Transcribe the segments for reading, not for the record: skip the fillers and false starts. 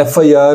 FIR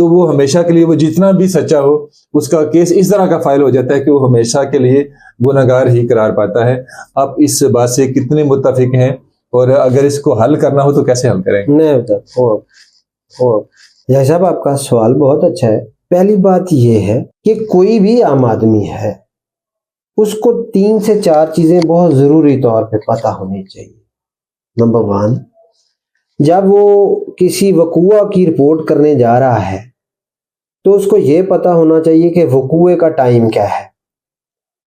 تو وہ ہمیشہ کے لیے وہ جتنا بھی سچا ہو اس کا کیس اس طرح کا فائل ہو جاتا ہے کہ وہ ہمیشہ کے لیے گنہگار ہی قرار پاتا ہے. آپ اس بات سے کتنے متفق ہیں اور اگر اس کو حل کرنا ہو تو کیسے حل کریں گے؟ نہیں جی صاحب، آپ کا سوال بہت اچھا ہے. پہلی بات یہ ہے کہ کوئی بھی عام آدمی ہے اس کو 3 سے 4 چیزیں بہت ضروری طور پہ پتہ ہونی چاہیے. نمبر 1، جب وہ کسی وقوع کی رپورٹ کرنے جا رہا ہے تو اس کو یہ پتہ ہونا چاہیے کہ وقوع کا ٹائم کیا ہے.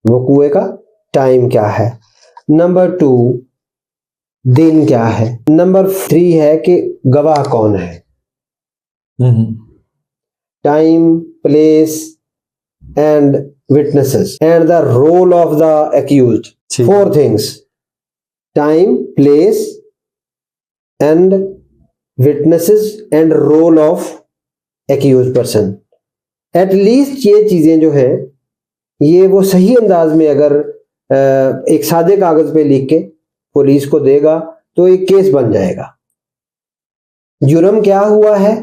وقوع کا ٹائم کیا ہے. نمبر 2، دن کیا ہے. نمبر 3 ہے کہ گواہ کون ہے. Time, place and witnesses and the role of the accused. 4 things: time, place and witnesses and role of accused person. At least یہ چیزیں جو ہیں یہ وہ صحیح انداز میں اگر ایک سادے کاغذ پہ لکھ کے پولیس کو دے گا تو ایک کیس بن جائے گا. جرم کیا ہوا ہے،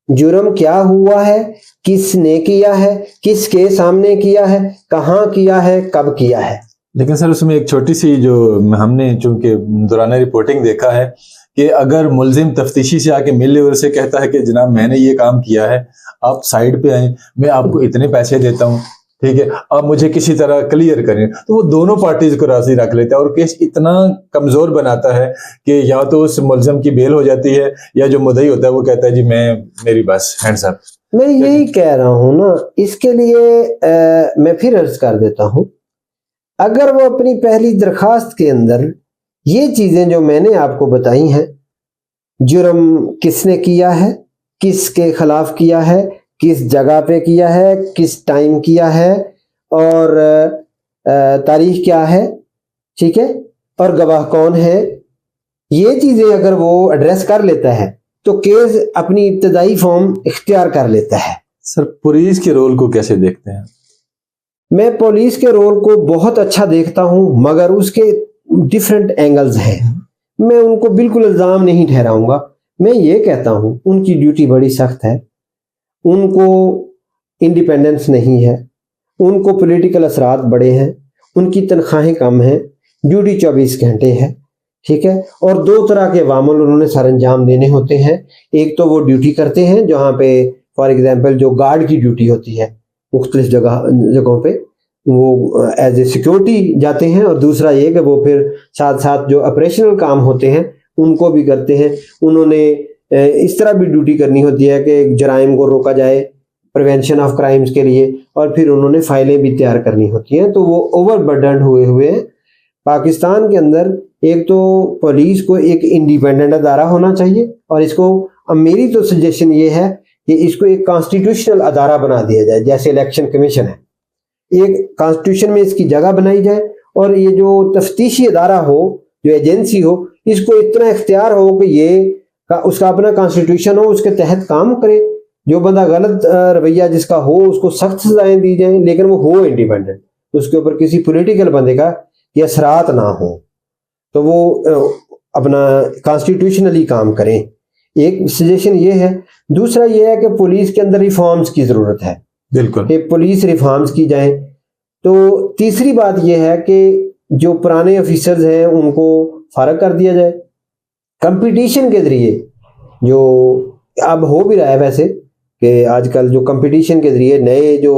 جرم کیا ہوا ہے، کس نے کیا ہے، کس کے سامنے کیا ہے، کہاں کیا ہے، کب کیا ہے. لیکن سر اس میں ایک چھوٹی سی جو ہم نے چونکہ دوران رپورٹنگ دیکھا ہے کہ اگر ملزم تفتیشی سے آ کے مل لے اور اسے کہتا ہے کہ جناب میں نے یہ کام کیا ہے، آپ سائڈ پہ آئیں، میں آپ کو اتنے پیسے دیتا ہوں، ٹھیک ہے، آپ مجھے کسی طرح کلیئر کریں، تو وہ دونوں پارٹیز کو راضی رکھ لیتا ہے اور کیس اتنا کمزور بناتا ہے کہ یا تو اس ملزم کی بیل ہو جاتی ہے یا جو مدعی ہوتا ہے وہ کہتا ہے جی میری بس ہینڈز اپ. میں یہی کہہ رہا ہوں نا، اس کے لیے میں پھر عرض کر دیتا ہوں، اگر وہ اپنی پہلی درخواست کے اندر یہ چیزیں جو میں نے آپ کو بتائی ہیں، جرم کس نے کیا ہے، کس کے خلاف کیا ہے، کس جگہ پہ کیا ہے، کس ٹائم کیا ہے، اور تاریخ کیا ہے، ٹھیک ہے، اور گواہ کون ہے، یہ چیزیں اگر وہ ایڈریس کر لیتا ہے تو کیس اپنی ابتدائی فارم اختیار کر لیتا ہے. سر پولیس کے رول کو کیسے دیکھتے ہیں؟ میں پولیس کے رول کو بہت اچھا دیکھتا ہوں، مگر اس کے ڈیفرنٹ اینگلز ہیں. میں ان کو بالکل الزام نہیں ٹھہراؤں گا. میں یہ کہتا ہوں ان کی ڈیوٹی بڑی سخت ہے، ان کو انڈیپینڈنس نہیں ہے، ان کو پولیٹیکل اثرات بڑے ہیں، ان کی تنخواہیں کم ہیں، ڈیوٹی 24 گھنٹے ہے، ٹھیک ہے. اور 2 طرح کے عوامل انہوں نے سر انجام دینے ہوتے ہیں. ایک تو وہ ڈیوٹی کرتے ہیں جہاں پہ فار ایگزامپل جو گارڈ کی ڈیوٹی ہوتی ہے مختلف جگہوں پہ وہ ایز اے سیکیورٹی جاتے ہیں، اور دوسرا یہ کہ وہ پھر ساتھ ساتھ جو آپریشنل کام ہوتے ہیں ان کو بھی کرتے ہیں. انہوں نے اس طرح بھی ڈیوٹی کرنی ہوتی ہے کہ جرائم کو روکا جائے، پریونشن آف کرائمز کے لیے، اور پھر انہوں نے فائلیں بھی تیار کرنی ہوتی ہیں. تو وہ اوور برڈنڈ ہوئے ہیں. پاکستان کے اندر ایک تو پولیس کو ایک انڈیپینڈنٹ ادارہ ہونا چاہیے، اور اس کو میری تو سجیشن یہ ہے کہ اس کو ایک کانسٹیٹیوشنل ادارہ بنا دیا جائے، جیسے الیکشن کمیشن ہے. ایک کانسٹیٹیوشن میں اس کی جگہ بنائی جائے، اور یہ جو تفتیشی ادارہ ہو، جو ایجنسی ہو، اس کو اتنا اختیار ہو کہ یہ اس کا اپنا کانسٹیٹیوشن ہو، اس کے تحت کام کرے. جو بندہ غلط رویہ جس کا ہو اس کو سخت سزائیں دی جائیں، لیکن وہ ہو انڈیپینڈنٹ، اس کے اوپر کسی پولیٹیکل بندے کا یہ اثرات نہ ہو، تو وہ اپنا کانسٹیٹیوشنلی کام کریں. ایک سجیشن یہ ہے. دوسرا یہ ہے کہ پولیس کے اندر ریفارمز کی ضرورت ہے، بالکل، کہ پولیس ریفارمز کی جائیں. تو تیسری بات یہ ہے کہ جو پرانے آفیسرز ہیں ان کو فارغ کر دیا جائے. کمپٹیشن کے ذریعے جو اب ہو بھی رہا ہے ویسے، کہ آج کل جو کمپٹیشن کے ذریعے نئے جو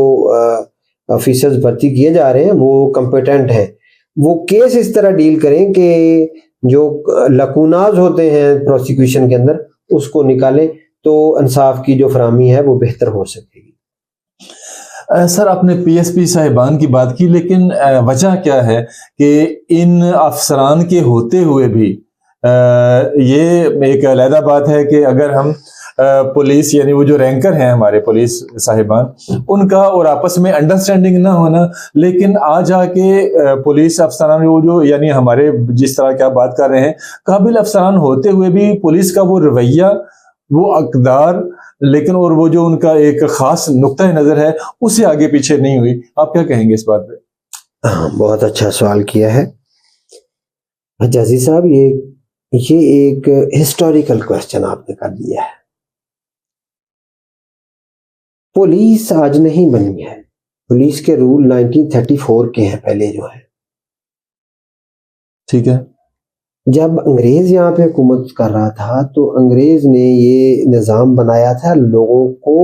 آفیسرز بھرتی کیے جا رہے ہیں وہ کمپیٹنٹ ہیں، وہ کیس اس طرح ڈیل کریں کہ جو لکوناز ہوتے ہیں پروسیکیوشن کے اندر اس کو نکالیں، تو انصاف کی جو فراہمی ہے وہ بہتر ہو سکے گی. سر آپ نے پی ایس پی صاحبان کی بات کی، لیکن وجہ کیا ہے کہ ان افسران کے ہوتے ہوئے بھی یہ ایک علیحدہ بات ہے کہ اگر ہم پولیس یعنی وہ جو رینکر ہیں ہمارے پولیس صاحبان، ان کا اور آپس میں انڈرسٹینڈنگ نہ ہونا، لیکن آ جا کے پولیس افسران وہ جو یعنی ہمارے جس طرح کیا بات کر رہے ہیں قابل افسران ہوتے ہوئے بھی پولیس کا وہ رویہ، وہ اقدار، لیکن اور وہ جو ان کا ایک خاص نقطہ نظر ہے اس سے آگے پیچھے نہیں ہوئی. آپ کیا کہیں گے اس بات پہ؟ بہت اچھا سوال کیا ہے حجازی صاحب. یہ ایک ہسٹوریکل کوسچن آپ نے کر دیا ہے. پولیس آج نہیں بنی ہے، پولیس کے رول 1934 کے ہیں پہلے جو ہیں. ٹھیک ہے. جب انگریز یہاں پہ حکومت کر رہا تھا تو انگریز نے یہ نظام بنایا تھا لوگوں کو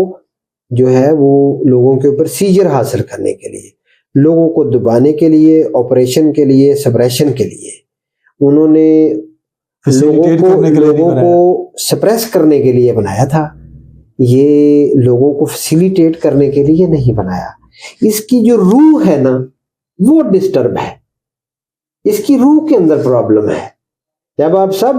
جو ہے وہ لوگوں کے اوپر سیجر حاصل کرنے کے لیے، لوگوں کو دبانے کے لیے، آپریشن کے لیے، سپریشن کے لیے. انہوں نے لوگوں کو سپریس کرنے کے لیے بنایا تھا، یہ لوگوں کو فیسیلیٹیٹ کرنے کے لیے نہیں بنایا. اس کی جو روح ہے نا وہ ڈسٹرب ہے، اس کی روح کے اندر پرابلم ہے. جب آپ سب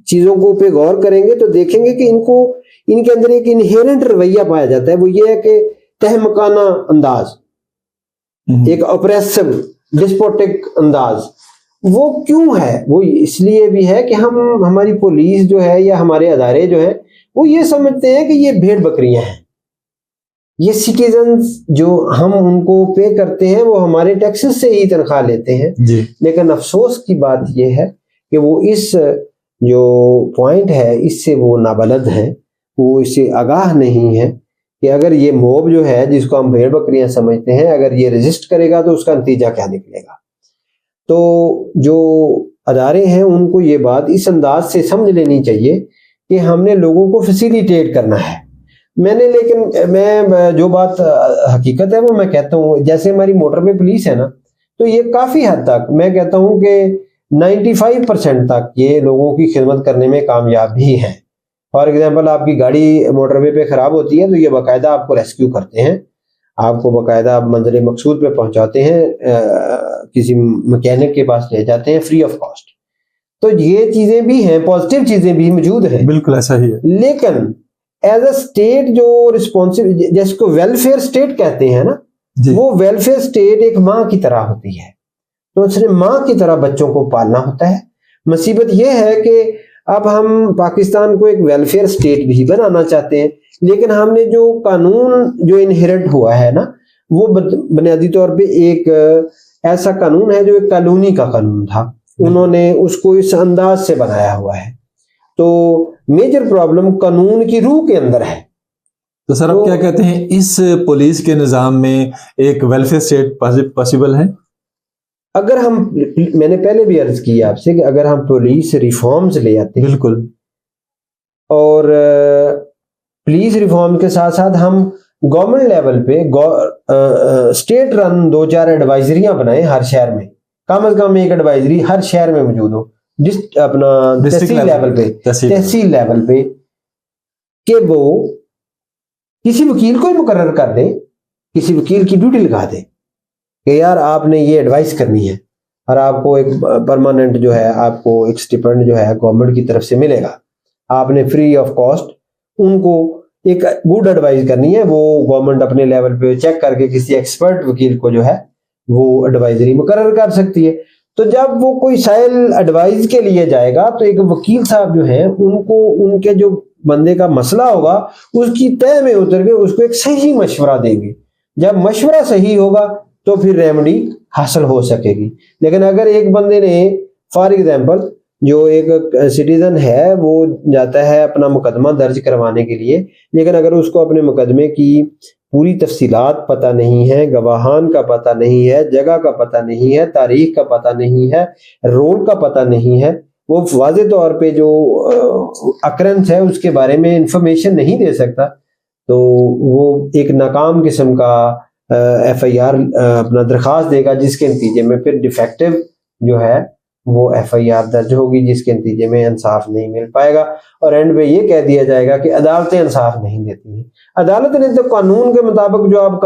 چیزوں کو پہ غور کریں گے تو دیکھیں گے کہ ان کے اندر ایک انہیرنٹ رویہ پایا جاتا ہے، وہ یہ ہے کہ تہمکانہ انداز، ایک اپریسو ڈسپوٹک انداز. وہ کیوں ہے؟ وہ اس لیے بھی ہے کہ ہماری پولیس جو ہے یا ہمارے ادارے جو ہیں وہ یہ سمجھتے ہیں کہ یہ بھیڑ بکریاں ہیں، یہ سٹیزنز جو ہم ان کو پے کرتے ہیں وہ ہمارے ٹیکسز سے ہی تنخواہ لیتے ہیں. لیکن افسوس کی بات یہ ہے کہ وہ اس جو پوائنٹ ہے اس سے وہ نابلد ہیں، وہ اس سے آگاہ نہیں ہے کہ اگر یہ موب جو ہے جس کو ہم بھیڑ بکریاں سمجھتے ہیں اگر یہ رجسٹ کرے گا تو اس کا نتیجہ کیا نکلے گا. تو جو ادارے ہیں ان کو یہ بات اس انداز سے سمجھ لینی چاہیے کہ ہم نے لوگوں کو فیسیلیٹیٹ کرنا ہے. میں جو بات حقیقت ہے وہ میں کہتا ہوں، جیسے ہماری موٹر وے پولیس ہے نا، تو یہ کافی حد تک میں کہتا ہوں کہ 95% تک یہ لوگوں کی خدمت کرنے میں کامیاب بھی ہیں. فار ایگزامپل آپ کی گاڑی موٹر وے پہ خراب ہوتی ہے تو یہ باقاعدہ آپ کو ریسکیو کرتے ہیں، آپ کو باقاعدہ منزل مقصود پہ پہنچاتے ہیں، کسی مکینک کے پاس لے جاتے ہیں فری آف کاسٹ. تو یہ چیزیں بھی ہیں، پازیٹیو چیزیں بھی موجود ہیں. بالکل ایسا ہی ہے. لیکن ایز اے اسٹیٹ جو رسپانسبل، جس کو ویلفیئر اسٹیٹ کہتے ہیں نا، وہ ویلفیئر اسٹیٹ ایک ماں کی طرح ہوتی ہے، تو اس نے ماں کی طرح بچوں کو پالنا ہوتا ہے. مصیبت یہ ہے کہ اب ہم پاکستان کو ایک ویلفیئر اسٹیٹ بھی بنانا چاہتے ہیں، لیکن ہم نے جو قانون جو انہیرٹ ہوا ہے نا وہ بنیادی طور پہ ایک ایسا قانون ہے جو ایک کالونی کا قانون تھا، انہوں نے اس کو اس انداز سے بنایا ہوا ہے. تو میجر پرابلم قانون کی روح کے اندر ہے. تو سر آپ کیا کہتے ہیں اس پولیس کے نظام میں ایک ویلفیئر اسٹیٹ پاسبل ہے؟ اگر میں نے پہلے بھی عرض کی آپ سے کہ اگر ہم پولیس ریفارمز لے آتے ہیں، بالکل، اور پولیس ریفارم کے ساتھ ساتھ ہم گورنمنٹ لیول پہ اسٹیٹ رن 2-4 ایڈوائزریاں بنائیں ہر شہر میں، کم از کم ایک ایڈوائزری ہر شہر میں موجود ہو، اپنا تحصیل لیول پہ، کہ وہ کسی وکیل کو ہی مقرر کر دیں، کسی وکیل کی ڈیوٹی لگا دیں کہ یار آپ نے یہ ایڈوائز کرنی ہے اور آپ کو ایک پرماننٹ جو ہے آپ کو ایک سٹیپنڈ جو ہے گورنمنٹ کی طرف سے ملے گا، آپ نے فری آف کاسٹ ان کو ایک گڈ ایڈوائز کرنی ہے. وہ گورنمنٹ اپنے لیول پہ چیک کر کے کسی ایکسپرٹ وکیل کو جو ہے وہ ایڈوائزری مقرر کر سکتی ہے. تو جب وہ کوئی سائل ایڈوائز کے لیے جائے گا تو ایک وکیل صاحب جو ہیں ان کو ان کے جو بندے کا مسئلہ ہوگا اس کی تہہ میں اتر کے اس کو ایک صحیح مشورہ دیں گے. جب مشورہ صحیح ہوگا تو پھر ریمیڈی حاصل ہو سکے گی. لیکن اگر ایک بندے نے فار ایگزامپل جو ایک سٹیزن ہے وہ جاتا ہے اپنا مقدمہ درج کروانے کے لیے، لیکن اگر اس کو اپنے مقدمے کی پوری تفصیلات پتہ نہیں ہے، گواہان کا پتہ نہیں ہے، جگہ کا پتہ نہیں ہے، تاریخ کا پتہ نہیں ہے، رول کا پتہ نہیں ہے، وہ واضح طور پہ جو اکرنس ہے اس کے بارے میں انفارمیشن نہیں دے سکتا، تو وہ ایک ناکام قسم کا ایف آئی آر اپنا درخواست دے گا، جس کے نتیجے میں پھر ڈیفیکٹو جو ہے وہ ایف آئی آر درج ہوگی، جس کے نتیجے میں انصاف نہیں مل پائے گا، اور اینڈ میں یہ کہہ دیا جائے گا کہ عدالتیں انصاف نہیں دیتی ہیں. عدالت نے تو قانون کے مطابق جو آپ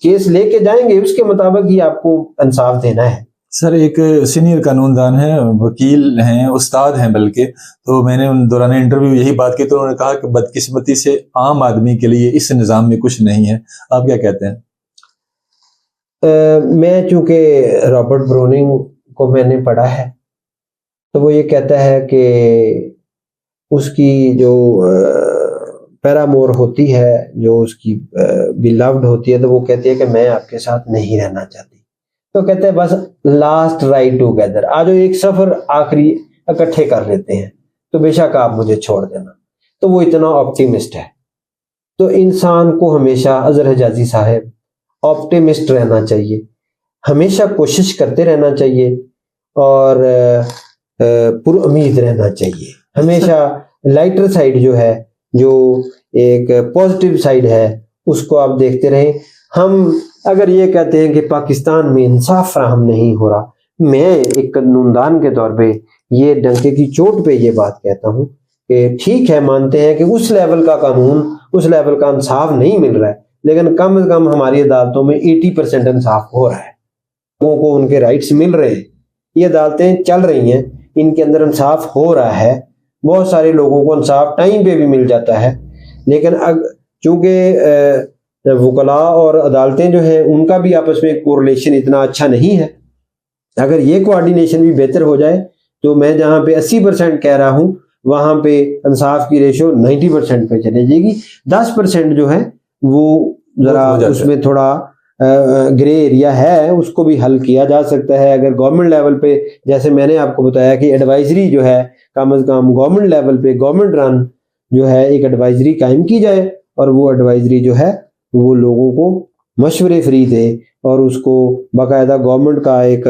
کیس لے کے جائیں گے اس کے مطابق ہی آپ کو انصاف دینا ہے. سر ایک سینئر قانون دان ہیں، وکیل ہیں، استاد ہیں بلکہ، تو میں نے ان دوران انٹرویو یہی بات کی تو انہوں نے کہا کہ بدقسمتی سے عام آدمی کے لیے اس نظام میں کچھ نہیں ہے. آپ کیا کہتے ہیں؟ میں چونکہ رابرٹ بروننگ کو میں نے پڑھا ہے تو وہ یہ کہتا ہے کہ اس کی جو پیرامور ہوتی ہے، جو اس کی بیلوڈ ہوتی ہے، تو وہ کہتی ہے کہ میں آپ کے ساتھ نہیں رہنا چاہتی، تو کہتے ہیں بس لاسٹ رائڈ ٹوگیدر، آج ایک سفر آخری اکٹھے کر لیتے ہیں، تو بے شک آپ مجھے چھوڑ دینا. تو وہ اتنا آپٹیمسٹ ہے. تو انسان کو ہمیشہ اظہر حجازی صاحب آپٹیمسٹ رہنا چاہیے، ہمیشہ کوشش کرتے رہنا چاہیے اور پر امید رہنا چاہیے، ہمیشہ لائٹر سائڈ جو ہے، جو ایک پازیٹیو سائڈ ہے، اس کو آپ دیکھتے رہیں۔ ہم اگر یہ کہتے ہیں کہ پاکستان میں انصاف فراہم نہیں ہو رہا، میں ایک قانوندان کے طور پہ یہ ڈنکے کی چوٹ پہ یہ بات کہتا ہوں کہ ٹھیک ہے، مانتے ہیں کہ اس لیول کا قانون، اس لیول کا انصاف نہیں مل رہا ہے، لیکن کم از کم ہماری عدالتوں میں 80% انصاف ہو رہا ہے، لوگوں کو ان کے رائٹس مل رہے ہیں، یہ عدالتیں چل رہی ہیں، ان کے اندر انصاف ہو رہا ہے، بہت سارے لوگوں کو انصاف ٹائم پہ بھی مل جاتا ہے۔ لیکن چونکہ وکلاء اور عدالتیں جو ہیں ان کا بھی آپس میں کورلیشن اتنا اچھا نہیں ہے، اگر یہ کوآرڈینیشن بھی بہتر ہو جائے تو میں جہاں پہ 80% کہہ رہا ہوں وہاں پہ انصاف کی ریشو 90% پہ چلے جائے گی، 10% جو ہے وہ ذرا اس میں تھوڑا گرے ایریا ہے، اس کو بھی حل کیا جا سکتا ہے۔ اگر گورنمنٹ لیول پہ، جیسے میں نے آپ کو بتایا کہ ایڈوائزری جو ہے کم از کم گورنمنٹ لیول پہ، گورنمنٹ رن جو ہے ایک ایڈوائزری قائم کی جائے، اور وہ ایڈوائزری جو ہے وہ لوگوں کو مشورے فری دے اور اس کو باقاعدہ گورنمنٹ کا ایک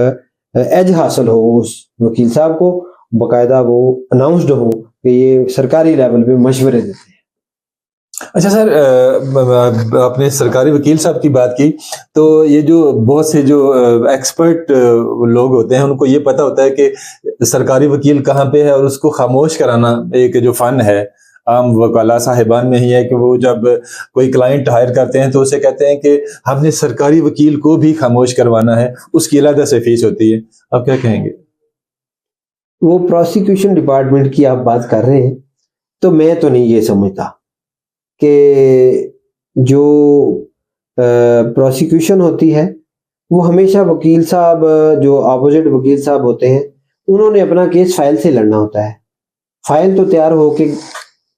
ایج حاصل ہو، اس وکیل صاحب کو باقاعدہ وہ اناؤنسڈ ہو کہ یہ سرکاری لیول پہ مشورے دیتے ہیں۔ اچھا سر، آپ نے سرکاری وکیل صاحب کی بات کی، تو یہ جو بہت سے جو ایکسپرٹ لوگ ہوتے ہیں ان کو یہ پتہ ہوتا ہے کہ سرکاری وکیل کہاں پہ ہے، اور اس کو خاموش کرانا ایک جو فن ہے عام وکلاء صاحبان میں ہی ہے کہ وہ جب کوئی کلائنٹ ہائر کرتے ہیں تو اسے کہتے ہیں کہ ہم نے سرکاری وکیل کو بھی خاموش کروانا ہے، اس کی علیحدہ سے فیس ہوتی ہے، آپ کیا کہیں گے؟ وہ پروسیکیوشن ڈپارٹمنٹ کی آپ بات کر رہے ہیں، تو میں تو نہیں یہ سمجھتا کہ جو پروسیکیوشن ہوتی ہے وہ ہمیشہ وکیل صاحب، جو اپوزٹ وکیل صاحب ہوتے ہیں، انہوں نے اپنا کیس فائل سے لڑنا ہوتا ہے، فائل تو تیار ہو کے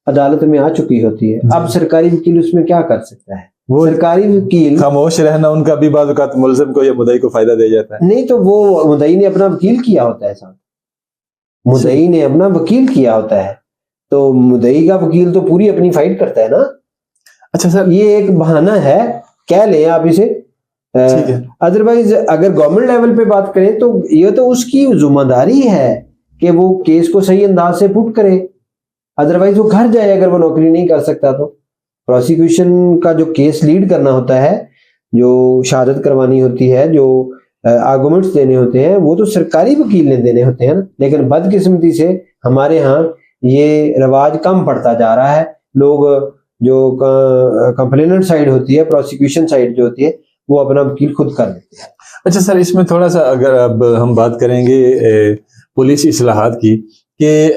عدالت میں آ چکی ہوتی ہے، اب سرکاری وکیل اس میں کیا کر سکتا ہے؟ وہ سرکاری وکیل خاموش رہنا ان کا بھی بعض اوقات ملزم کو یا مدعی کو فائدہ دے جاتا ہے۔ نہیں تو وہ مدعی نے اپنا وکیل کیا ہوتا ہے صاحب، مدعی نے اپنا وکیل کیا ہوتا ہے، تو مدعی کا وکیل تو پوری اپنی فائٹ کرتا ہے نا۔ اچھا سر، یہ ایک بہانہ ہے، کہہ لیں آپ اسے، ادروائز اگر گورنمنٹ لیول پہ بات کریں تو یہ تو اس کی ذمہ داری ہے کہ وہ کیس کو صحیح انداز سے پٹ کرے، ادروائز وہ گھر جائے اگر وہ نوکری نہیں کر سکتا تو۔ پروسیکیوشن کا جو کیس لیڈ کرنا ہوتا ہے، جو شہادت کروانی ہوتی ہے، جو آرگومنٹس دینے ہوتے ہیں، وہ تو سرکاری وکیل نے دینے ہوتے ہیں نا، لیکن بدقسمتی سے ہمارے ہاں یہ رواج کم پڑتا جا رہا ہے، لوگ جو کمپلیننٹ سائڈ ہوتی ہے، پروسیکیوشن سائڈ جو ہوتی ہے، وہ اپنا وکیل خود کر لیتے ہیں۔ اچھا سر، اس میں تھوڑا سا اگر اب ہم بات کریں گے پولیس اصلاحات کی، کہ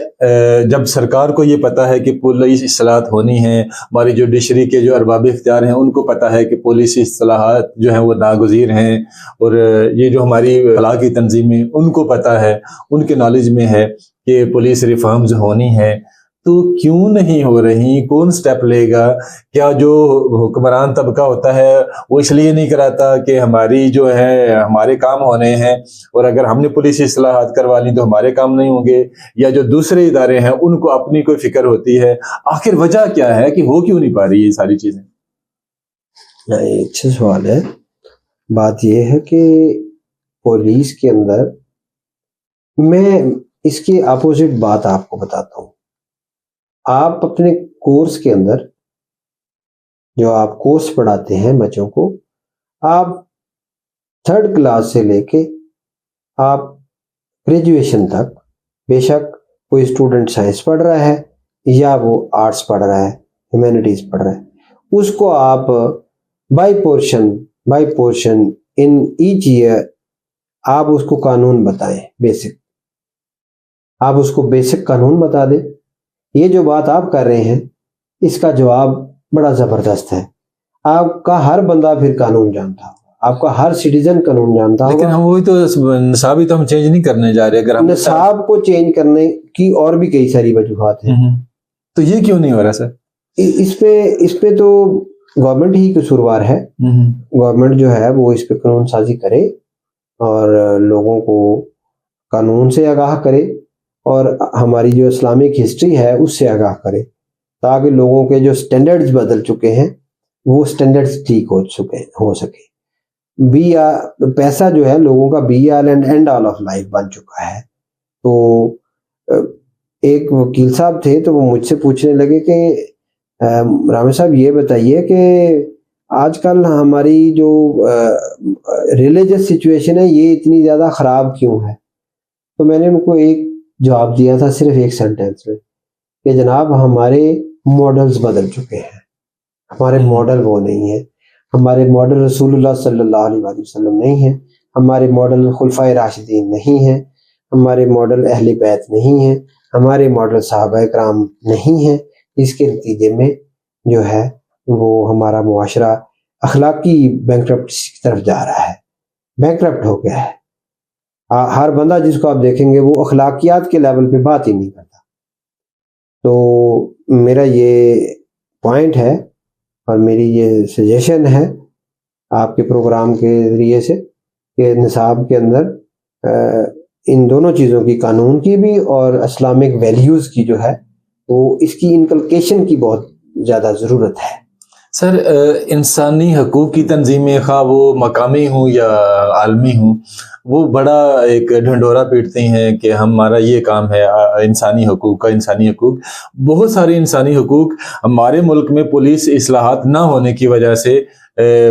جب سرکار کو یہ پتہ ہے کہ پولیس اصلاحات ہونی ہیں، ہماری جوڈیشری کے جو ارباب اختیار ہیں ان کو پتہ ہے کہ پولیس اصلاحات جو ہیں وہ ناگزیر ہیں، اور یہ جو ہماری فلاح کی تنظیمیں ان کو پتہ ہے، ان کے نالج میں ہے کہ پولیس ریفارمز ہونی ہیں، تو کیوں نہیں ہو رہی؟ کون سٹیپ لے گا؟ کیا جو حکمران طبقہ ہوتا ہے وہ اس لیے نہیں کراتا کہ ہماری جو ہے ہمارے کام ہونے ہیں، اور اگر ہم نے پولیس اصلاحات کروا لی تو ہمارے کام نہیں ہوں گے، یا جو دوسرے ادارے ہیں ان کو اپنی کوئی فکر ہوتی ہے؟ آخر وجہ کیا ہے کہ ہو کیوں نہیں پا رہی یہ ساری چیزیں؟ اچھا سوال ہے۔ بات یہ ہے کہ پولیس کے اندر، میں اس کے اپوزٹ بات آپ کو بتاتا ہوں۔ آپ اپنے کورس کے اندر جو آپ کورس پڑھاتے ہیں بچوں کو، آپ 3rd کلاس سے لے کے آپ گریجویشن تک، بے شک کوئی اسٹوڈنٹ سائنس پڑھ رہا ہے یا وہ آرٹس پڑھ رہا ہے، ہیومینٹیز پڑھ رہا ہے، اس کو آپ by portion in each year آپ اس کو قانون بتائیں، بیسک، آپ اس کو بیسک قانون بتا دیں۔ یہ جو بات آپ کر رہے ہیں اس کا جواب بڑا زبردست ہے۔ آپ کا ہر بندہ پھر قانون جانتا ہوگا، آپ کا ہر سٹیزن قانون جانتا ہوگا، لیکن ہم وہی تو نصاب ہی تو ہم چینج نہیں کرنے جا رہے۔ اگر ہم نصاب کو چینج کرنے کی اور بھی کئی ساری وجوہات ہیں، تو یہ کیوں نہیں ہو رہا سر؟ اس پہ تو گورنمنٹ ہی قصوروار ہے۔ گورنمنٹ جو ہے وہ اس پہ قانون سازی کرے اور لوگوں کو قانون سے آگاہ کرے، اور ہماری جو اسلامک ہسٹری ہے اس سے آگاہ کرے تاکہ لوگوں کے جو سٹینڈرڈز بدل چکے ہیں وہ سٹینڈرڈز ٹھیک ہو سکے. پیسہ جو ہے لوگوں کا be all and end all of life بن چکا ہے. تو ایک وکیل صاحب تھے تو وہ مجھ سے پوچھنے لگے کہ رامے صاحب یہ بتائیے کہ آج کل ہماری جو ریلیجس سچویشن ہے یہ اتنی زیادہ خراب کیوں ہے. تو میں نے ان کو ایک جواب دیا تھا صرف ایک سینٹینس میں کہ جناب ہمارے ماڈلز بدل چکے ہیں. ہمارے ماڈل وہ نہیں ہیں. ہمارے ماڈل رسول اللہ صلی اللہ علیہ وآلہ وسلم نہیں ہیں. ہمارے ماڈل خلفائے راشدین نہیں ہیں. ہمارے ماڈل اہل بیت نہیں ہیں. ہمارے ماڈل صحابہ کرام نہیں ہیں. اس کے نتیجے میں جو ہے وہ ہمارا معاشرہ اخلاقی بینکرپٹ کی طرف جا رہا ہے. بینکرپٹ ہو گیا ہے. ہر بندہ جس کو آپ دیکھیں گے وہ اخلاقیات کے لیول پہ بات ہی نہیں کرتا. تو میرا یہ پوائنٹ ہے اور میری یہ سجیشن ہے آپ کے پروگرام کے ذریعے سے کہ نصاب کے اندر ان دونوں چیزوں کی، قانون کی بھی اور اسلامک ویلیوز کی جو ہے وہ اس کی انکلکیشن کی بہت زیادہ ضرورت ہے. سر انسانی حقوق کی تنظیمیں خواہ وہ مقامی ہوں یا عالمی ہوں وہ بڑا ایک ڈھنڈورا پیٹتی ہیں کہ ہمارا یہ کام ہے انسانی حقوق کا. انسانی حقوق، بہت سارے انسانی حقوق ہمارے ملک میں پولیس اصلاحات نہ ہونے کی وجہ سے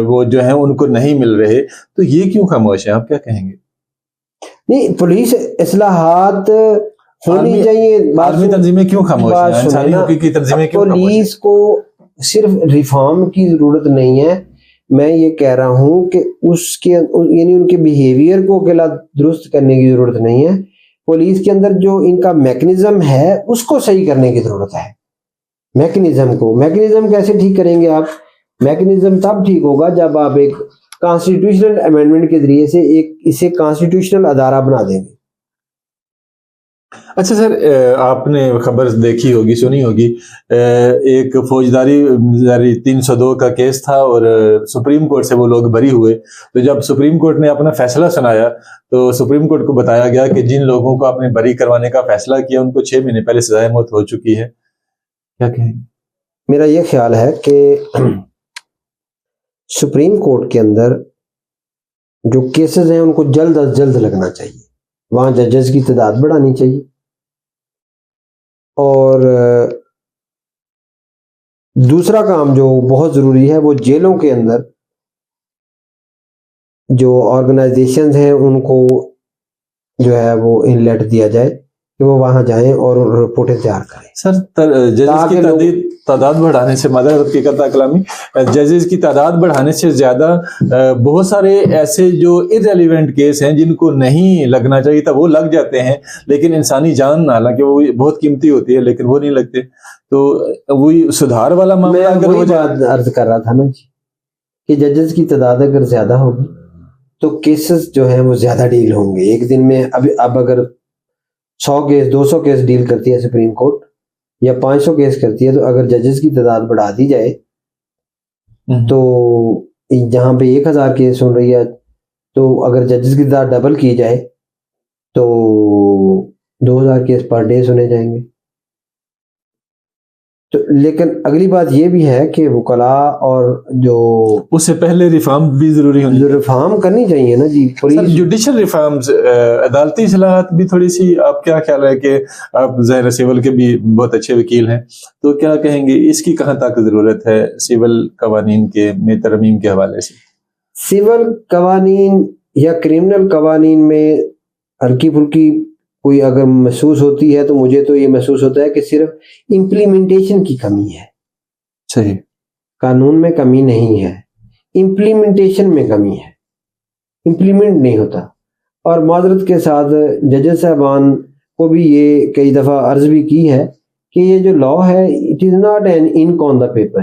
وہ جو ہیں ان کو نہیں مل رہے. تو یہ کیوں خاموش ہے؟ آپ کیا کہیں گے؟ نہیں، پولیس اصلاحات ہونی چاہیے. عالمی تنظیمیں کیوں خاموش ہیں؟ انسانی حقوق کی تنظیمیں کیوں خاموش ہیں؟ پولیس کو صرف ریفارم کی ضرورت نہیں ہے. میں یہ کہہ رہا ہوں کہ اس کے یعنی ان کے بیہیویئر کو اکیلا درست کرنے کی ضرورت نہیں ہے. پولیس کے اندر جو ان کا میکنزم ہے اس کو صحیح کرنے کی ضرورت ہے. میکنزم کیسے ٹھیک کریں گے آپ؟ میکنزم تب ٹھیک ہوگا جب آپ ایک کانسٹیٹیوشنل امینڈمنٹ کے ذریعے سے اسے کانسٹیٹیوشنل ادارہ بنا دیں گے. اچھا سر، آپ نے خبر دیکھی ہوگی، سنی ہوگی، ایک فوجداری 302 کا کیس تھا اور سپریم کورٹ سے وہ لوگ بری ہوئے. تو جب سپریم کورٹ نے اپنا فیصلہ سنایا تو سپریم کورٹ کو بتایا گیا کہ جن لوگوں کو آپ نے بری کروانے کا فیصلہ کیا ان کو 6 مہینے پہلے سزائے موت ہو چکی ہے. کیا کہیں؟ میرا یہ خیال ہے کہ سپریم کورٹ کے اندر جو کیسز ہیں ان کو جلد از جلد لگنا چاہیے. وہاں ججز کی تعداد بڑھانی چاہیے اور دوسرا کام جو بہت ضروری ہے وہ جیلوں کے اندر جو آرگنائزیشنز ہیں ان کو جو ہے وہ انلیٹ دیا جائے کہ وہ وہاں جائیں اور رپورٹیں تیار کریں. سر ججز کی تعداد بڑھانے سے، معذرت کی قطع کلامی، ججز کی تعداد بڑھانے سے زیادہ بہت سارے ایسے جو ارریلیونٹ کیس ہیں جن کو نہیں لگنا چاہیے تھا وہ لگ جاتے ہیں. لیکن انسانی جان حالانکہ وہ بہت قیمتی ہوتی ہے لیکن وہ نہیں لگتے. تو وہی سدھار والا معاملہ اگر ہو جائے. عرض کر رہا تھا نا جی کہ ججز کی تعداد اگر زیادہ ہوگی تو کیسز جو ہیں وہ زیادہ ڈیل ہوں گے. ایک دن میں اب اگر 100 کیس 200 کیس ڈیل کرتی ہے سپریم کورٹ یا 500 کیس کرتی ہے، تو اگر ججز کی تعداد بڑھا دی جائے تو جہاں پہ 1000 کیس سن رہی ہے تو اگر ججز کی تعداد ڈبل کی جائے تو 2000 کیس پر ڈے سنے جائیں گے. تو لیکن اگلی بات یہ بھی ہے کہ وکلاء اور جو اس سے پہلے ریفارم بھی ضروری ہوں، ریفارم کرنی چاہیے نا جی. جوڈیشل ریفارمز، عدالتی اصلاحات بھی تھوڑی سی. آپ کیا خیال ہے کہ آپ ظاہر سیول کے بھی بہت اچھے وکیل ہیں، تو کیا کہیں گے اس کی کہاں تک ضرورت ہے سیول قوانین کے میں ترمیم کے حوالے سے؟ سیول قوانین یا کرمنل قوانین میں ہلکی پھلکی کوئی اگر محسوس ہوتی ہے تو مجھے تو یہ محسوس ہوتا ہے کہ صرف امپلیمنٹیشن کی کمی ہے. صحیح، قانون میں کمی نہیں ہے، امپلیمنٹیشن میں کمی ہے. امپلیمنٹ نہیں ہوتا. اور معذرت کے ساتھ ججز صاحبان کو بھی یہ کئی دفعہ عرض بھی کی ہے کہ یہ جو لا ہے it is not an ink on the paper.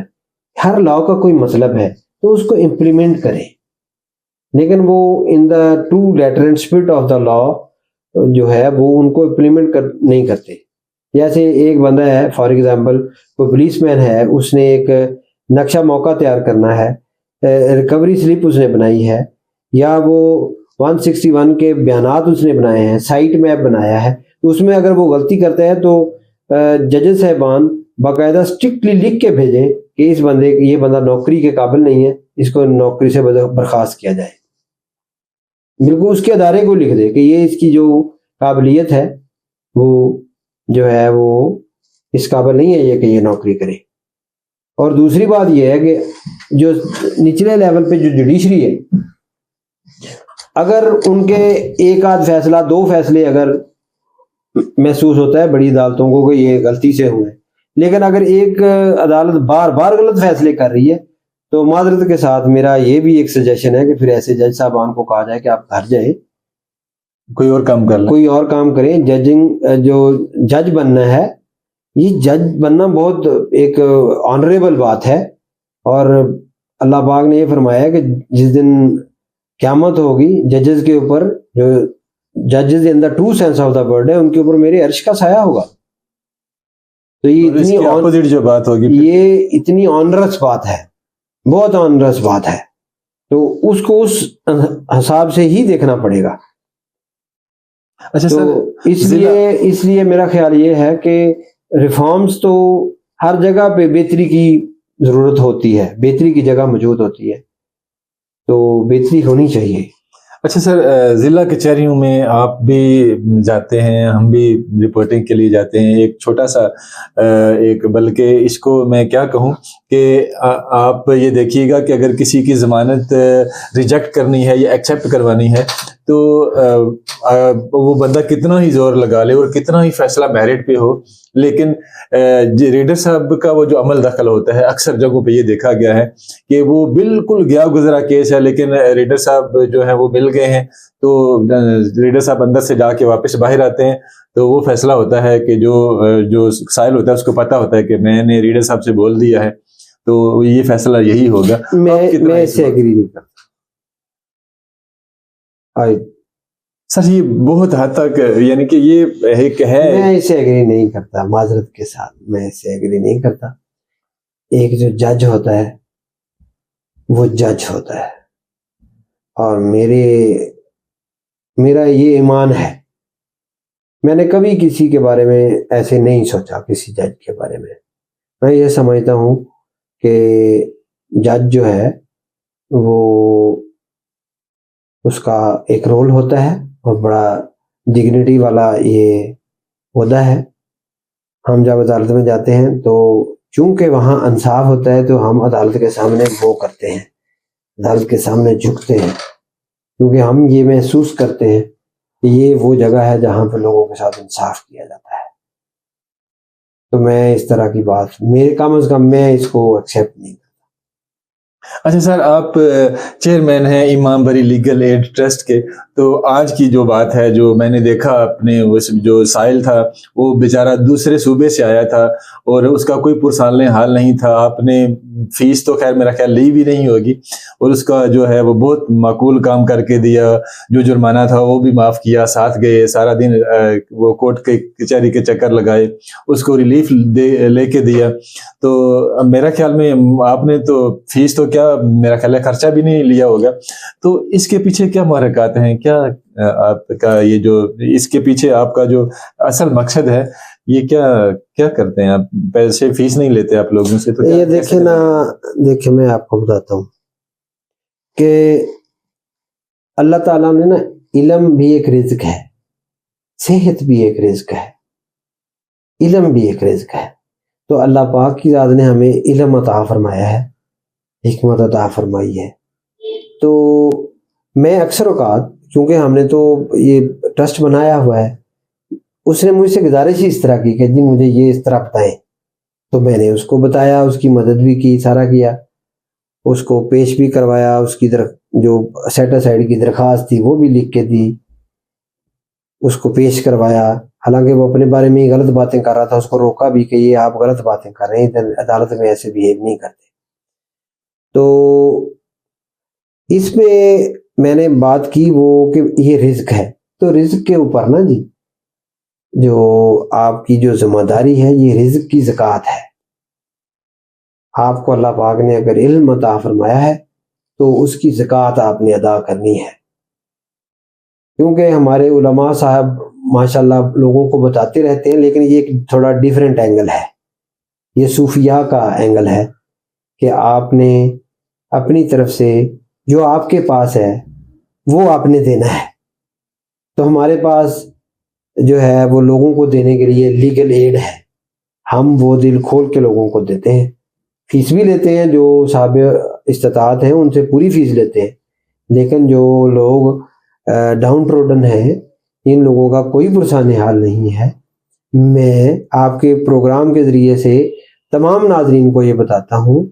ہر لا کا کوئی مطلب ہے تو اس کو امپلیمنٹ کریں، لیکن وہ in the true letter and spirit of the law جو ہے وہ ان کو امپلیمنٹ نہیں کرتے. جیسے ایک بندہ ہے فار ایگزامپل کوئی پولیس مین ہے، اس نے ایک نقشہ موقع تیار کرنا ہے، ریکوری سلپ اس نے بنائی ہے یا وہ 161 کے بیانات اس نے بنائے ہیں، سائٹ میپ بنایا ہے، تو اس میں اگر وہ غلطی کرتا ہے تو ججز صاحبان باقاعدہ اسٹرکٹلی لکھ کے بھیجیں کہ اس بندے یہ بندہ نوکری کے قابل نہیں ہے، اس کو نوکری سے برخاست کیا جائے. بالکل اس کے ادارے کو لکھ دے کہ یہ اس کی جو قابلیت ہے وہ جو ہے وہ اس قابل نہیں ہے یہ کہ یہ نوکری کرے. اور دوسری بات یہ ہے کہ جو نچلے لیول پہ جو جوڈیشری ہے، اگر ان کے ایک آدھ فیصلہ 2 فیصلے اگر محسوس ہوتا ہے بڑی عدالتوں کو کہ یہ غلطی سے ہوئے، لیکن اگر ایک عدالت بار بار غلط فیصلے کر رہی ہے تو معذرت کے ساتھ میرا یہ بھی ایک سجیشن ہے کہ پھر ایسے جج صاحبان کو کہا جائے کہ آپ گھر جائیں، کوئی اور کام کر لیں، کوئی اور کام کریں. جو جج بننا ہے، یہ جج بننا بہت ایک آنریبل بات ہے، اور اللہ پاک نے یہ فرمایا ہے کہ جس دن قیامت ہوگی ججز کے اوپر، جو ججز in the true sense of the word ہے، ان کے اوپر میرے عرش کا سایہ ہوگا. تو یہ اتنی اپوزٹ جو بات ہوگی، یہ اتنی آنرس بات ہے، بہت آنرس بات ہے، تو اس کو اس حساب سے ہی دیکھنا پڑے گا. اچھا تو اس لیے میرا خیال یہ ہے کہ ریفارمز تو ہر جگہ پہ بہتری کی ضرورت ہوتی ہے، بہتری کی جگہ موجود ہوتی ہے، تو بہتری ہونی چاہیے. اچھا سر، ضلع کچہریوں میں آپ بھی جاتے ہیں، ہم بھی رپورٹنگ کے لیے جاتے ہیں. ایک چھوٹا سا ایک، بلکہ اس کو میں کیا کہوں کہ آپ یہ دیکھیے گا کہ اگر کسی کی ضمانت ریجیکٹ کرنی ہے یا ایکسیپٹ کروانی ہے تو وہ بندہ کتنا ہی زور لگا لے اور کتنا ہی فیصلہ میرٹ پہ ہو، لیکن ریڈر صاحب کا وہ جو عمل دخل ہوتا ہے، اکثر جگہوں پہ یہ دیکھا گیا ہے کہ وہ بالکل گیا گزرا کیس ہے، لیکن ریڈر صاحب جو ہے وہ مل گئے ہیں، تو ریڈر صاحب اندر سے جا کے واپس باہر آتے ہیں، تو وہ فیصلہ ہوتا ہے کہ جو سائل ہوتا ہے اس کو پتہ ہوتا ہے کہ میں نے ریڈر صاحب سے بول دیا ہے، تو یہ فیصلہ یہی ہوگا. میں اس سے ایگری نہیں کرتا. سر یہ بہت حد تک، یعنی کہ یہ ایک ہے، میں اسے ایگری نہیں کرتا، معذرت کے ساتھ میں اسے ایگری نہیں کرتا. ایک جو جج ہوتا ہے وہ جج ہوتا ہے، اور میرا یہ ایمان ہے، میں نے کبھی کسی کے بارے میں ایسے نہیں سوچا، کسی جج کے بارے میں یہ سمجھتا ہوں کہ جج جو ہے وہ اس کا ایک رول ہوتا ہے اور بڑا ڈگنیٹی والا یہ عہدہ ہے. ہم جب عدالت میں جاتے ہیں تو چونکہ وہاں انصاف ہوتا ہے تو ہم عدالت کے سامنے وہ کرتے ہیں، عدالت کے سامنے جھکتے ہیں، کیونکہ ہم یہ محسوس کرتے ہیں کہ یہ وہ جگہ ہے جہاں پہ لوگوں کے ساتھ انصاف کیا جاتا ہے. تو میں اس طرح کی بات، میرے کم از کم میں اس کو ایکسیپٹ نہیں کرتا. اچھا سر، آپ چیئرمین ہیں امام بری لیگل ایڈ ٹرسٹ کے، تو آج کی جو بات ہے، جو میں نے دیکھا اپنے جو سائل تھا وہ بیچارہ دوسرے صوبے سے آیا تھا اور اس کا کوئی پرسالنے حال نہیں تھا. آپ نے فیس تو خیر میرا خیال لی بھی نہیں ہوگی، اور اس کا جو ہے وہ بہت معقول کام کر کے دیا، جو جرمانہ تھا وہ بھی معاف کیا، ساتھ گئے سارا دن وہ کورٹ کے کچہری کے چکر لگائے، اس کو ریلیف لے کے دیا. تو میرا خیال میں آپ نے تو فیس تو کیا، میرا خیال ہے خرچہ بھی نہیں لیا ہوگا. تو اس کے پیچھے کیا محرکات ہیں، کیا آپ کا یہ جو اس کے پیچھے آپ کا جو اصل مقصد ہے، یہ کیا کرتے ہیں آپ؟ پیسے فیس نہیں لیتے آپ لوگوں سے؟ تو یہ دیکھیں میں آپ کو بتاتا ہوں کہ اللہ تعالیٰ نے نا، علم بھی ایک رزق ہے، صحت بھی ایک رزق ہے، علم بھی ایک رزق ہے. تو اللہ پاک کی ذات نے ہمیں علم عطا فرمایا ہے، حکمت عطا فرمائی ہے. تو میں اکثر اوقات، چونکہ ہم نے تو یہ ٹرسٹ بنایا ہوا ہے، اس نے مجھ سے گزارش ہی اس طرح کی کہ جی مجھے یہ اس طرح بتائیں، تو میں نے اس کو بتایا، اس کی مدد بھی کی، سارا کیا، اس کو پیش بھی کروایا، اس کی جو سیٹ اسائڈ کی درخواست تھی وہ بھی لکھ کے دی، اس کو پیش کروایا. حالانکہ وہ اپنے بارے میں غلط باتیں کر رہا تھا، اس کو روکا بھی کہ یہ آپ غلط باتیں کر رہے ہیں، عدالت میں ایسے بیہیو نہیں کرتے. تو اس میں نے بات کی وہ کہ یہ رزق ہے، تو رزق کے اوپر نا جی، جو آپ کی جو ذمہ داری ہے، یہ رزق کی زکوٰۃ ہے. آپ کو اللہ پاک نے اگر علم عطا فرمایا ہے تو اس کی زکوٰۃ آپ نے ادا کرنی ہے. کیونکہ ہمارے علماء صاحب ماشاءاللہ لوگوں کو بتاتے رہتے ہیں، لیکن یہ ایک تھوڑا ڈیفرنٹ اینگل ہے، یہ صوفیاء کا اینگل ہے کہ آپ نے اپنی طرف سے جو آپ کے پاس ہے وہ آپ نے دینا ہے. تو ہمارے پاس جو ہے وہ لوگوں کو دینے کے لیے لیگل ایڈ ہے، ہم وہ دل کھول کے لوگوں کو دیتے ہیں، فیس بھی لیتے ہیں، جو صاحب استطاعت ہیں ان سے پوری فیس لیتے ہیں، لیکن جو لوگ ڈاؤن ٹروڈن ہیں ان لوگوں کا کوئی پرسان حال نہیں ہے. میں آپ کے پروگرام کے ذریعے سے تمام ناظرین کو یہ بتاتا ہوں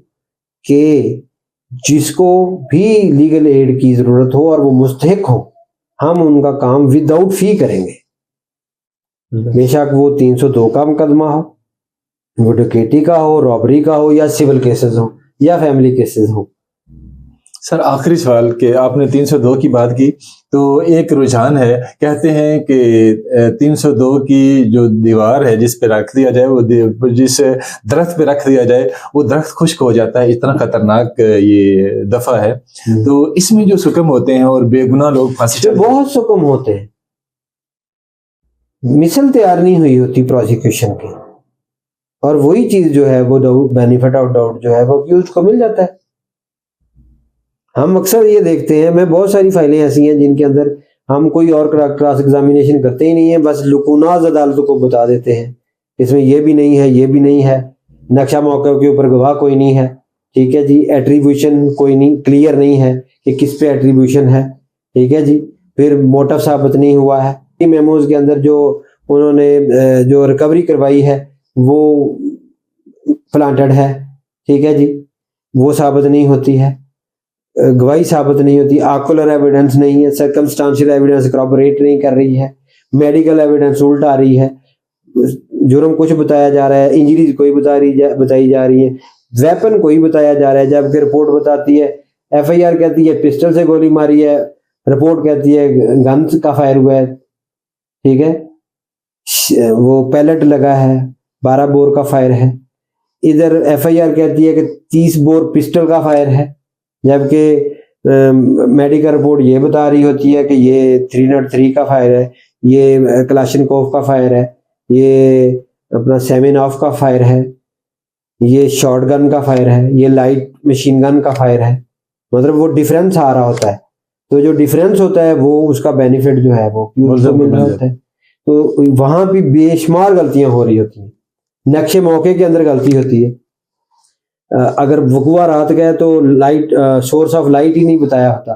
کہ جس کو بھی لیگل ایڈ کی ضرورت ہو اور وہ مستحق ہو، ہم ان کا کام وداؤٹ فی کریں گے. بے شک وہ 302 کا مقدمہ ہو، وہ ڈکیٹی کا ہو، رابری کا ہو، یا سول کیسز ہوں یا فیملی کیسز ہوں. سر آخری سوال کہ آپ نے 302 کی بات کی تو ایک رجحان ہے، کہتے ہیں کہ 302 کی جو دیوار ہے جس پہ رکھ دیا جائے، وہ جس درخت پہ رکھ دیا جائے وہ درخت خشک ہو جاتا ہے، اتنا خطرناک یہ دفعہ ہے. تو اس میں جو سکم ہوتے ہیں اور بے گناہ لوگ پھانسی، بہت سکم ہوتے ہیں، مثل تیار نہیں ہوئی ہوتی پروسیکیوشن کی، اور وہی چیز جو ہے وہ بینیفٹ آف ڈاؤٹ جو ہے وہ اکیوزڈ کو مل جاتا ہے. ہم اکثر یہ دیکھتے ہیں، میں بہت ساری فائلیں ایسی ہیں جن کے اندر ہم کوئی اور کراس ایگزامینیشن کرتے ہی نہیں ہیں، بس لکوناز عدالتوں کو بتا دیتے ہیں اس میں یہ بھی نہیں ہے، یہ بھی نہیں ہے، نقشہ موقع کے اوپر گواہ کوئی نہیں ہے، ٹھیک ہے جی، ایٹریبیوشن کوئی نہیں، کلیئر نہیں ہے کہ کس پہ ایٹریبیوشن ہے، ٹھیک ہے جی، پھر موٹو ثابت نہیں ہوا ہے، میموز کے اندر جو انہوں نے جو ریکوری کروائی ہے وہ پلانٹڈ ہے، ٹھیک ہے جی، وہ ثابت نہیں ہوتی ہے، گواہی ثابت نہیں ہوتی، آکولر ایویڈنس نہیں ہے، سرکمسٹانشل ایویڈنس کراپریٹ نہیں کر رہی ہے، میڈیکل ایویڈنس الٹا آ رہی ہے، جرم کچھ بتایا جا رہا ہے، انجریز کوئی بتائی جا رہی ہے، ویپن کوئی بتایا جا رہا ہے، جبکہ رپورٹ بتاتی ہے، ایف آئی آر کہتی ہے پسٹل سے گولی ماری ہے، رپورٹ کہتی ہے گن کا فائر ہوا ہے، ٹھیک ہے، وہ پیلٹ لگا ہے، 12 بور کا فائر ہے. ادھر ایف آئی آر کہتی ہے کہ 30 بور پسٹل کا فائر ہے، جبکہ میڈیکل رپورٹ یہ بتا رہی ہوتی ہے کہ یہ 303 کا فائر ہے، یہ کلاشنکوف کا فائر ہے، یہ اپنا سیمینوف کا فائر ہے، یہ شارٹ گن کا فائر ہے، یہ لائٹ مشین گن کا فائر ہے. مطلب وہ ڈیفرنس آ رہا ہوتا ہے، تو جو ڈیفرنس ہوتا ہے وہ اس کا بینیفٹ جو ہے وہ مل رہا ہوتا ہے. تو وہاں بھی بے شمار غلطیاں ہو رہی ہوتی ہیں، نقشے موقع کے اندر غلطی ہوتی ہے، اگر وقوع رات گئے تو لائٹ سورس آف لائٹ ہی نہیں بتایا ہوتا،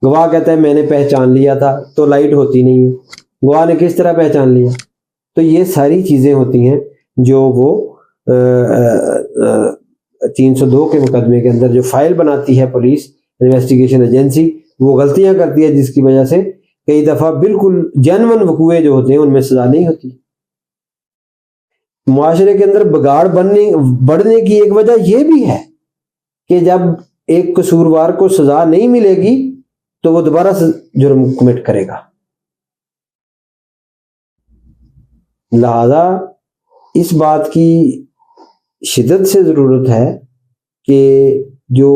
گواہ کہتا ہے میں نے پہچان لیا تھا تو لائٹ ہوتی نہیں ہے، گواہ نے کس طرح پہچان لیا؟ تو یہ ساری چیزیں ہوتی ہیں جو وہ 302 کے مقدمے کے اندر جو فائل بناتی ہے پولیس انویسٹیگیشن ایجنسی، وہ غلطیاں کرتی ہے، جس کی وجہ سے کئی دفعہ بالکل جینون وقوعے جو ہوتے ہیں ان میں سزا نہیں ہوتی. معاشرے کے اندر بگاڑ بڑھنے کی ایک وجہ یہ بھی ہے کہ جب ایک قصوروار کو سزا نہیں ملے گی تو وہ دوبارہ جرم کمٹ کرے گا. لہذا اس بات کی شدت سے ضرورت ہے کہ جو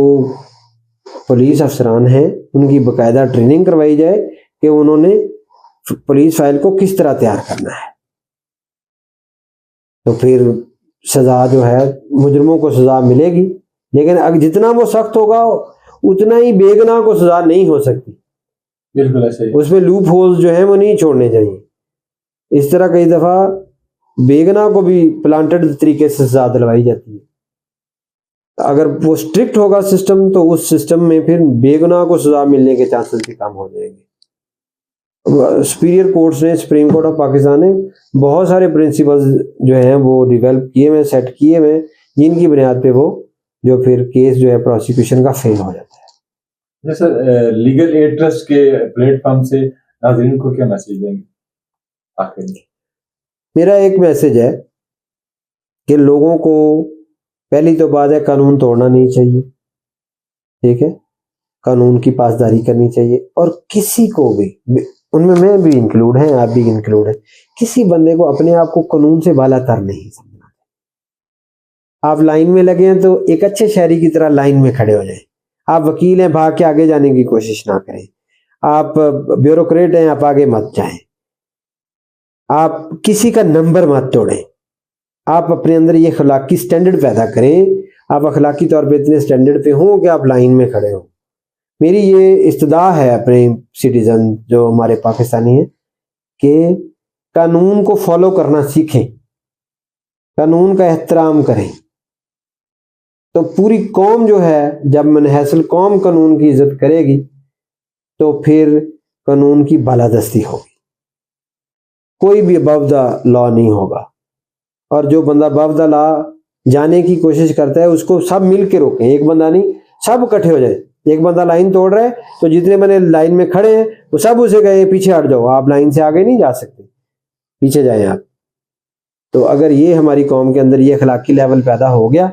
پولیس افسران ہیں ان کی باقاعدہ ٹریننگ کروائی جائے کہ انہوں نے پولیس فائل کو کس طرح تیار کرنا ہے. تو پھر سزا جو ہے مجرموں کو سزا ملے گی، لیکن جتنا وہ سخت ہوگا اتنا ہی بے گناہ کو سزا نہیں ہو سکتی. بالکل ایسے ہی اس میں لوپ ہولز جو ہیں وہ نہیں چھوڑنے چاہیے. اس طرح کئی دفعہ بے گناہ کو بھی پلانٹڈ طریقے سے سزا دلوائی جاتی ہے. اگر وہ اسٹرکٹ ہوگا سسٹم تو اس سسٹم میں پھر بے گناہ کو سزا ملنے کے چانسز بھی کم ہو جائیں گے. سپیریئر کورٹس نے، سپریم کورٹ آف پاکستان نے بہت سارے پرنسپلز جو ہیں وہ ڈیولپ کیے ہوئے، سیٹ کیے ہوئے، جن کی بنیاد پہ وہ جو پھر کیس جو ہے پروسیکیوشن کا فیل ہو جاتا ہے. سر لیگل ایڈ ٹرسٹ کے پلیٹ فارم سے ناظرین کو کیا میسج دیں گے آخر میں؟ میرا ایک میسج ہے کہ لوگوں کو پہلی تو بات ہے قانون توڑنا نہیں چاہیے، ٹھیک ہے، قانون کی پاسداری کرنی چاہیے، اور کسی کو بھی، ان میں بھی انکلوڈ ہیں، آپ بھی انکلوڈ ہیں، کسی بندے کو اپنے آپ کو قانون سے بالا تر نہیں سمجھنا. آپ لائن میں لگے ہیں تو ایک اچھے شہری کی طرح لائن میں کھڑے ہو جائیں. آپ وکیل ہیں، بھاگ کے آگے جانے کی کوشش نہ کریں. آپ بیوروکریٹ ہیں، آپ آگے مت جائیں. آپ کسی کا نمبر مت توڑیں، آپ اپنے اندر یہ اخلاقی سٹینڈرڈ پیدا کریں، آپ اخلاقی طور پہ اتنے سٹینڈرڈ پہ ہوں کہ آپ لائن میں کھڑے ہوں۔ میری یہ استدعا ہے اپنے سٹیزن جو ہمارے پاکستانی ہیں کہ قانون کو فالو کرنا سیکھیں، قانون کا احترام کریں، تو پوری قوم جو ہے جب منحصل قوم قانون کی عزت کرے گی تو پھر قانون کی بالادستی ہوگی، کوئی بھی above the law نہیں ہوگا۔ اور جو بندہ above the law جانے کی کوشش کرتا ہے اس کو سب مل کے روکیں، ایک بندہ نہیں، سب اکٹھے ہو جائیں۔ ایک بندہ لائن توڑ رہا ہے تو جتنے بندے لائن میں کھڑے ہیں وہ سب اسے کہے پیچھے ہٹ جاؤ، آپ لائن سے آگے نہیں جا سکتے، پیچھے جائیں آپ۔ تو اگر یہ ہماری قوم کے اندر یہ اخلاقی لیول پیدا ہو گیا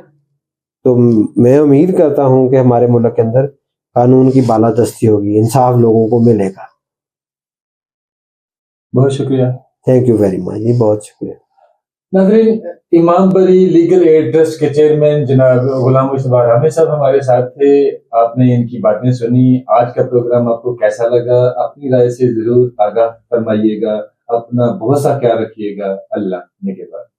تو میں امید کرتا ہوں کہ ہمارے ملک کے اندر قانون کی بالادستی ہوگی، انصاف لوگوں کو ملے گا۔ بہت شکریہ، تھینک یو ویری مچ، جی بہت شکریہ۔ ناظرین، امام بری لیگل ایڈ ٹرسٹ کے چیئرمین جناب غلام مصطفیٰ رحمی صاحب ہمارے ساتھ تھے، آپ نے ان کی باتیں سنی۔ آج کا پروگرام آپ کو کیسا لگا؟ اپنی رائے سے ضرور آگاہ فرمائیے گا، اپنا بہت سا خیال رکھیے گا۔ اللہ نگہبان۔